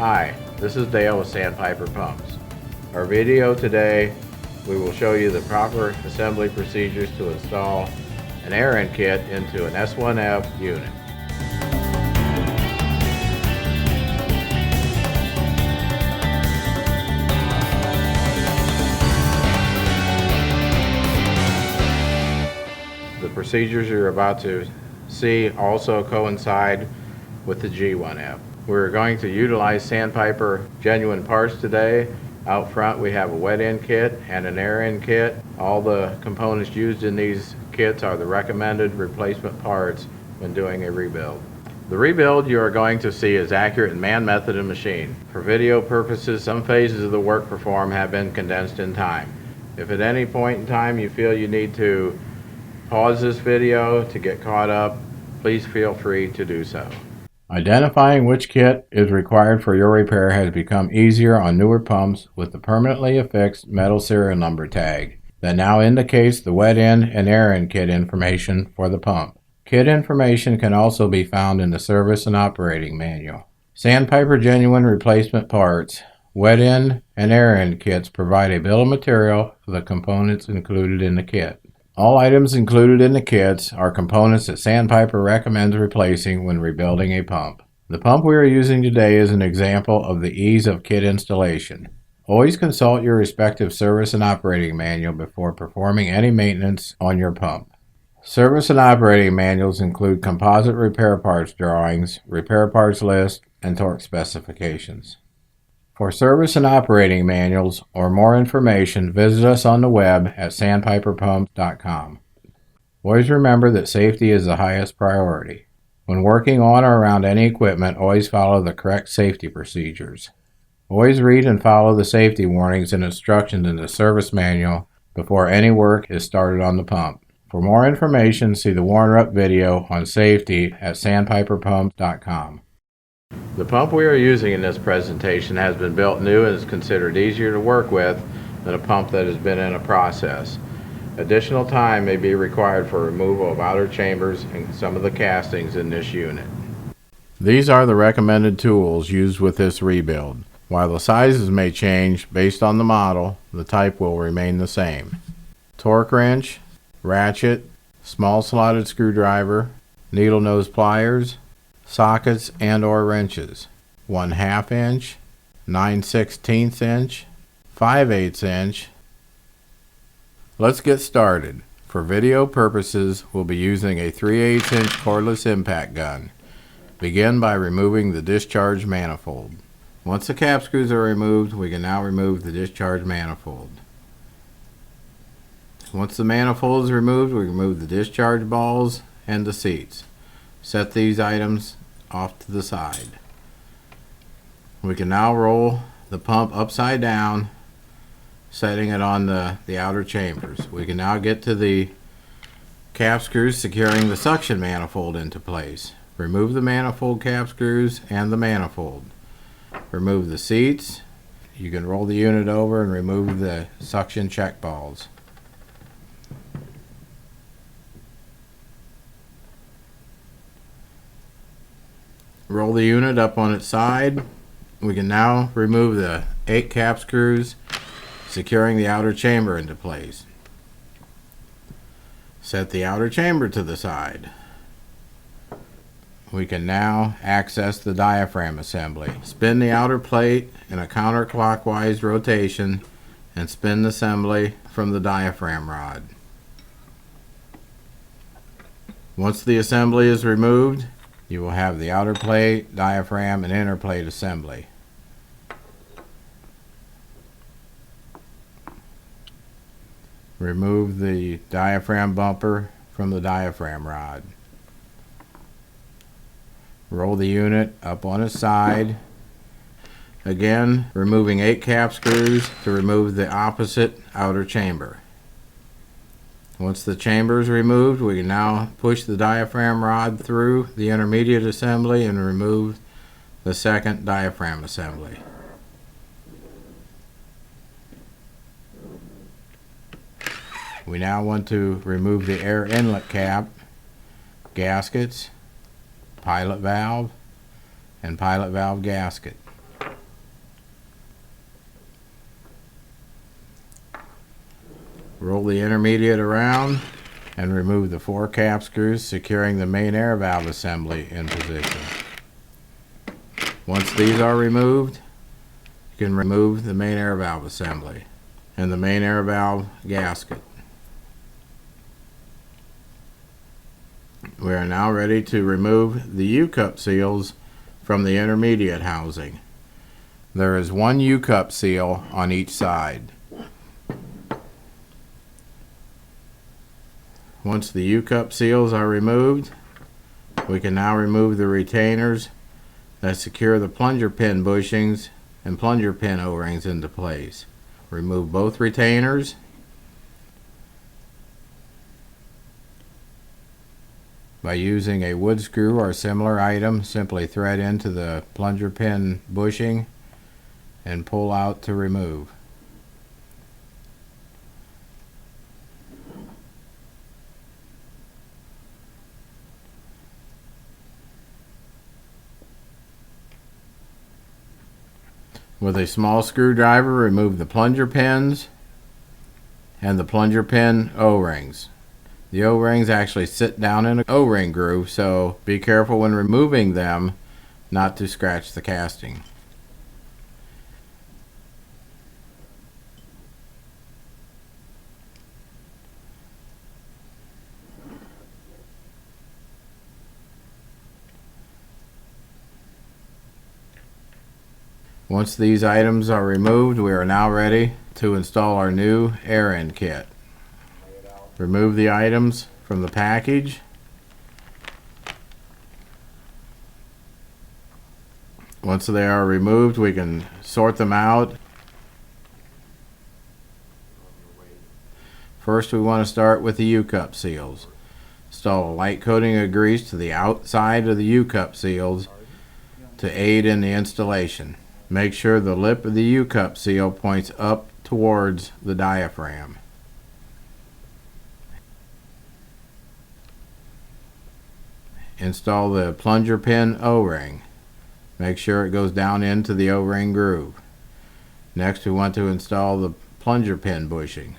Hi, this is Dale with Sandpiper Pumps. Our video today, we will show you the proper assembly procedures to install an air end kit into an S1F unit. The procedures you're about to see also coincide with the G1F. We're going to utilize Sandpiper genuine parts today. Out front we have a wet end kit and an air end kit. All the components used in these kits are the recommended replacement parts when doing a rebuild. The rebuild you are going to see is accurate in man, method, and machine. For video purposes, some phases of the work performed have been condensed in time. If at any point in time you feel you need to pause this video to get caught up, please feel free to do so. Identifying which kit is required for your repair has become easier on newer pumps with the permanently affixed metal serial number tag that now indicates the wet end and air end kit information for the pump. Kit information can also be found in the service and operating manual. Sandpiper genuine replacement parts, wet end and air end kits provide a bill of material for the components included in the kit. All items included in the kits are components that Sandpiper recommends replacing when rebuilding a pump. The pump we are using today is an example of the ease of kit installation. Always consult your respective service and operating manual before performing any maintenance on your pump. Service and operating manuals include composite repair parts drawings, repair parts list, and torque specifications. For service and operating manuals or more information, visit us on the web at sandpiperpumps.com. Always remember that safety is the highest priority. When working on or around any equipment, always follow the correct safety procedures. Always read and follow the safety warnings and instructions in the service manual before any work is started on the pump. For more information, see the Rupp video on safety at sandpiperpumps.com. The pump we are using in this presentation has been built new and is considered easier to work with than a pump that has been in a process. Additional time may be required for removal of outer chambers and some of the castings in this unit. These are the recommended tools used with this rebuild. While the sizes may change based on the model, the type will remain the same. Torque wrench, ratchet, small slotted screwdriver, needle nose pliers, sockets and or wrenches, 1/2 inch, 9/16 inch, 5/8 inch. Let's get started. For video purposes, we'll be using a 3/8 inch cordless impact gun. Begin by removing the discharge manifold. Once the cap screws are removed, we can now remove the discharge manifold. Once the manifold is removed, we remove the discharge balls and the seats. Set these items off to the side. We can now roll the pump upside down, setting it on the outer chambers. We can now get to the cap screws securing the suction manifold into place. Remove the manifold cap screws and the manifold. Remove the seats. You can roll the unit over and remove the suction check balls. Roll the unit up on its side. We can now remove the 8 cap screws securing the outer chamber into place. Set the outer chamber to the side. We can now access the diaphragm assembly. Spin the outer plate in a counterclockwise rotation and spin the assembly from the diaphragm rod. Once the assembly is removed, you will have the outer plate, diaphragm, and inner plate assembly. Remove the diaphragm bumper from the diaphragm rod. Roll the unit up on its side. Again, removing 8 cap screws to remove the opposite outer chamber. Once the chamber is removed, we can now push the diaphragm rod through the intermediate assembly and remove the second diaphragm assembly. We now want to remove the air inlet cap, gaskets, pilot valve, and pilot valve gasket. Roll the intermediate around and remove the 4 cap screws, securing the main air valve assembly in position. Once these are removed, you can remove the main air valve assembly and the main air valve gasket. We are now ready to remove the U-cup seals from the intermediate housing. There is 1 U-cup seal on each side. Once the U-cup seals are removed, we can now remove the retainers that secure the plunger pin bushings and plunger pin O-rings into place. Remove both retainers. By using a wood screw or similar item, simply thread into the plunger pin bushing and pull out to remove. With a small screwdriver, remove the plunger pins and the plunger pin O-rings. The O-rings actually sit down in an O-ring groove, so be careful when removing them not to scratch the casting. Once these items are removed, we are now ready to install our new air end kit. Remove the items from the package. Once they are removed, we can sort them out. First, we want to start with the U-cup seals. Install a light coating of grease to the outside of the U-cup seals to aid in the installation. Make sure the lip of the U-cup seal points up towards the diaphragm. Install the plunger pin O-ring. Make sure it goes down into the O-ring groove. Next, we want to install the plunger pin bushing.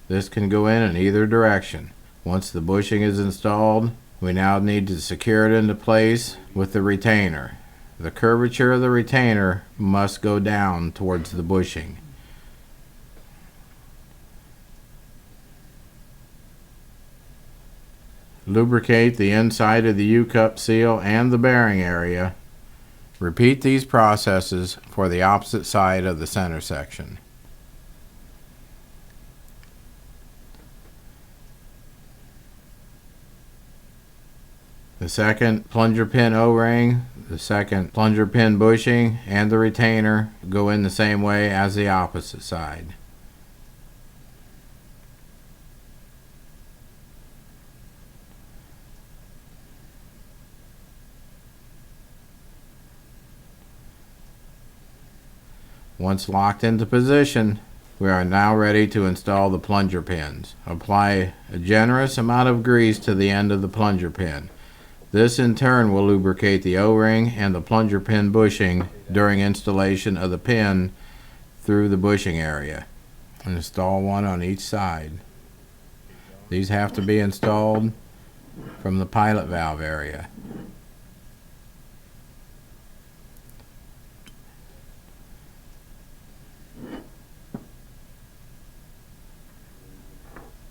This can go in either direction. Once the bushing is installed, we now need to secure it into place with the retainer. The curvature of the retainer must go down towards the bushing. Lubricate the inside of the U-cup seal and the bearing area. Repeat these processes for the opposite side of the center section. The second plunger pin O-ring, the second plunger pin bushing, and the retainer go in the same way as the opposite side. Once locked into position, we are now ready to install the plunger pins. Apply a generous amount of grease to the end of the plunger pin. This in turn will lubricate the O-ring and the plunger pin bushing during installation of the pin through the bushing area. Install one on each side. These have to be installed from the pilot valve area.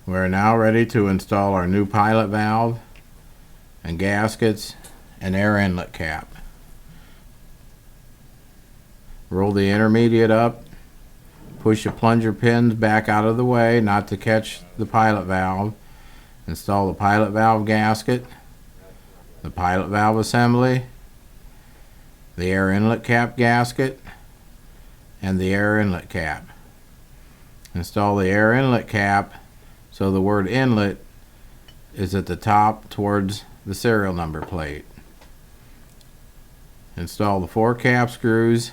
We are now ready to install our new pilot valve and gaskets and air inlet cap. Roll the intermediate up, push the plunger pins back out of the way not to catch the pilot valve. Install the pilot valve gasket, the pilot valve assembly, the air inlet cap gasket, and the air inlet cap. Install the air inlet cap so the word inlet is at the top towards the serial number plate. Install the 4 cap screws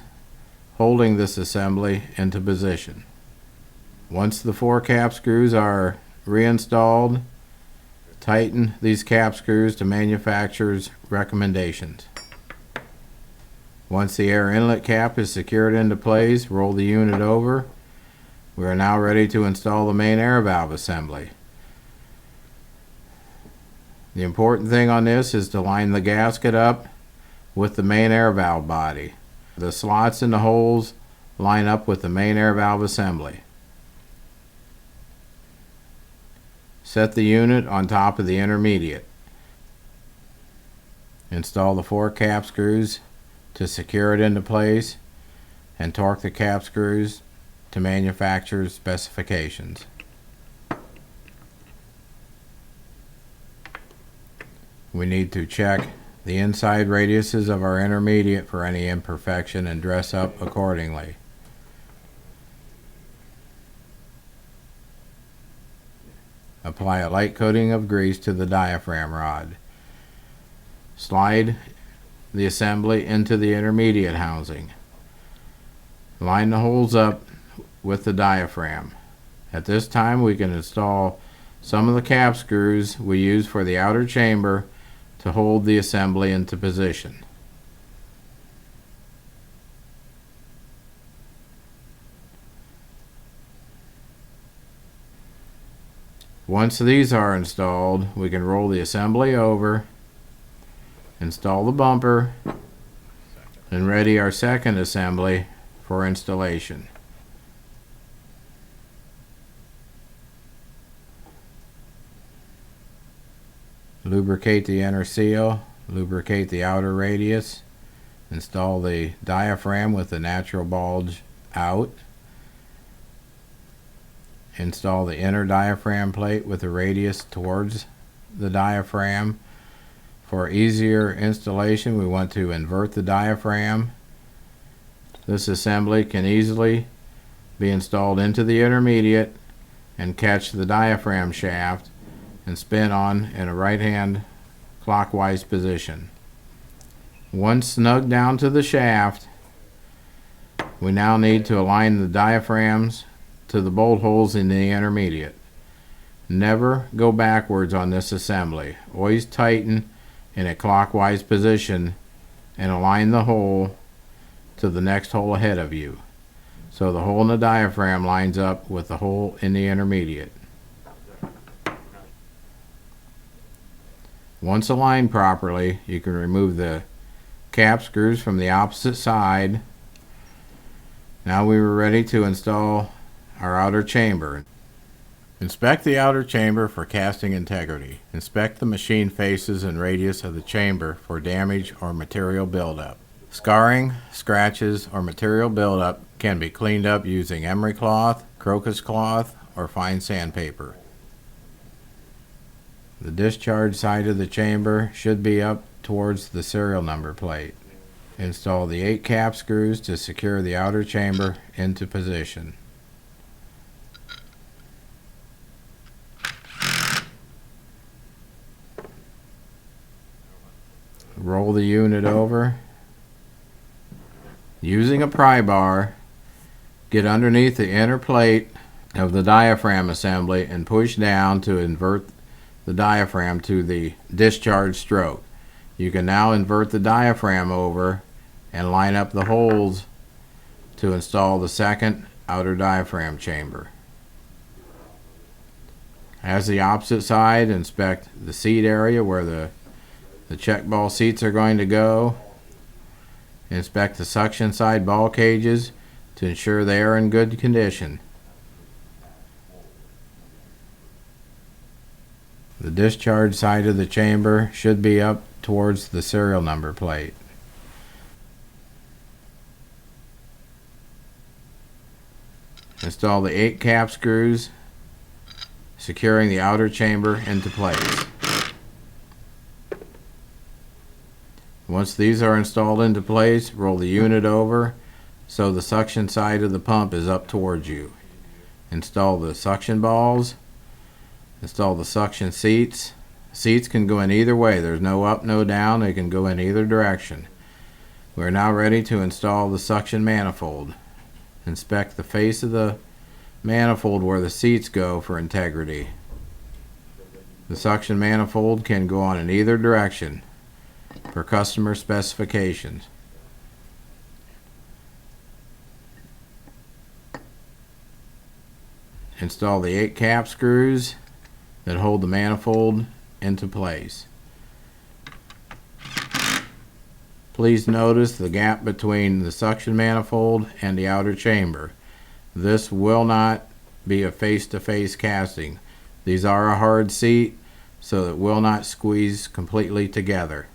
holding this assembly into position. Once the 4 cap screws are reinstalled, tighten these cap screws to manufacturer's recommendations. Once the air inlet cap is secured into place, roll the unit over We are now ready to install the main air valve assembly. The important thing on this is to line the gasket up with the main air valve body. The slots in the holes line up with the main air valve assembly. Set the unit on top of the intermediate. Install the 4 cap screws to secure it into place and torque the cap screws to manufacturer's specifications. We need to check the inside radiuses of our intermediate for any imperfection and dress up accordingly. Apply a light coating of grease to the diaphragm rod. Slide the assembly into the intermediate housing. Line the holes up with the diaphragm. At this time we can install some of the cap screws we use for the outer chamber to hold the assembly into position. Once these are installed, we can roll the assembly over, install the bumper, and ready our second assembly for installation. Lubricate the inner seal, lubricate the outer radius, install the diaphragm with the natural bulge out, install the inner diaphragm plate with the radius towards the diaphragm. For easier installation, we want to invert the diaphragm. This assembly can easily be installed into the intermediate and catch the diaphragm shaft and spin on in a right-hand clockwise position. Once snug down to the shaft, we now need to align the diaphragms to the bolt holes in the intermediate. Never go backwards on this assembly. Always tighten in a clockwise position and align the hole to the next hole ahead of you, so the hole in the diaphragm lines up with the hole in the intermediate. Once aligned properly, you can remove the cap screws from the opposite side. Now we are ready to install our outer chamber. Inspect the outer chamber for casting integrity. Inspect the machine faces and radius of the chamber for damage or material buildup. Scarring, scratches, or material buildup can be cleaned up using emery cloth, crocus cloth, or fine sandpaper. The discharge side of the chamber should be up towards the serial number plate. Install the 8 cap screws to secure the outer chamber into position. Roll the unit over. Using a pry bar, get underneath the inner plate of the diaphragm assembly and push down to invert the diaphragm to the discharge stroke. You can now invert the diaphragm over and line up the holes to install the second outer diaphragm chamber. As the opposite side, inspect the seat area where the check ball seats are going to go. Inspect the suction side ball cages to ensure they are in good condition. The discharge side of the chamber should be up towards the serial number plate. Install the 8 cap screws, securing the outer chamber into place. Once these are installed into place, roll the unit over so the suction side of the pump is up towards you. Install the suction balls. Install the suction seats. Seats can go in either way. There's no up, no down. They can go in either direction. We are now ready to install the suction manifold. Inspect the face of the manifold where the seats go for integrity. The suction manifold can go on in either direction per customer specifications. Install the 8 cap screws that hold the manifold into place. Please notice the gap between the suction manifold and the outer chamber. This will not be a face-to-face casting. These are a hard seat, so it will not squeeze completely together.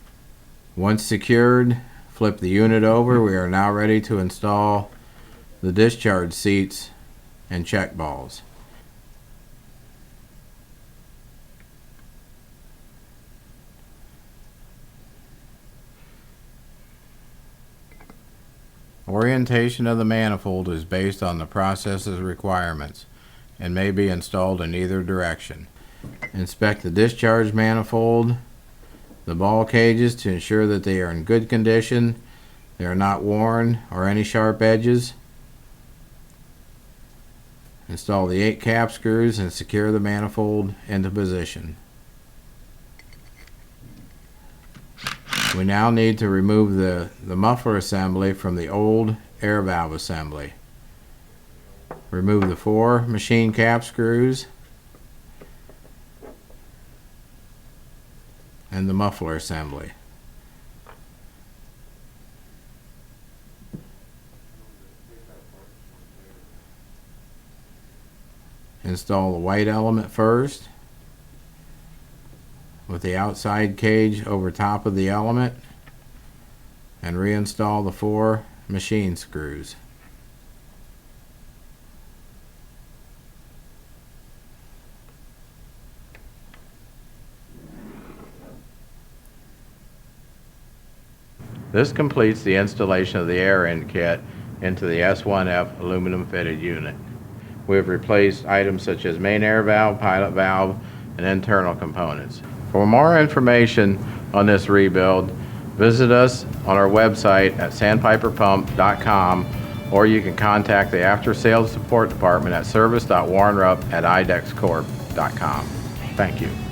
Once secured, flip the unit over. We are now ready to install the discharge seats and check balls. Orientation of the manifold is based on the process's requirements and may be installed in either direction. Inspect the discharge manifold, the ball cages to ensure that they are in good condition, they are not worn or any sharp edges. Install the 8 cap screws and secure the manifold into position. We now need to remove the muffler assembly from the old air valve assembly. Remove the 4 machine cap screws and the muffler assembly. Install the white element first, with the outside cage over top of the element, and reinstall the 4 machine screws. This completes the installation of the air end kit into the S1F aluminum fitted unit. We have replaced items such as main air valve, pilot valve, and internal components. For more information on this rebuild, visit us on our website at sandpiperpump.com, or you can contact the after sales support department at service.warrenrupp@idexcorp.com. Thank you.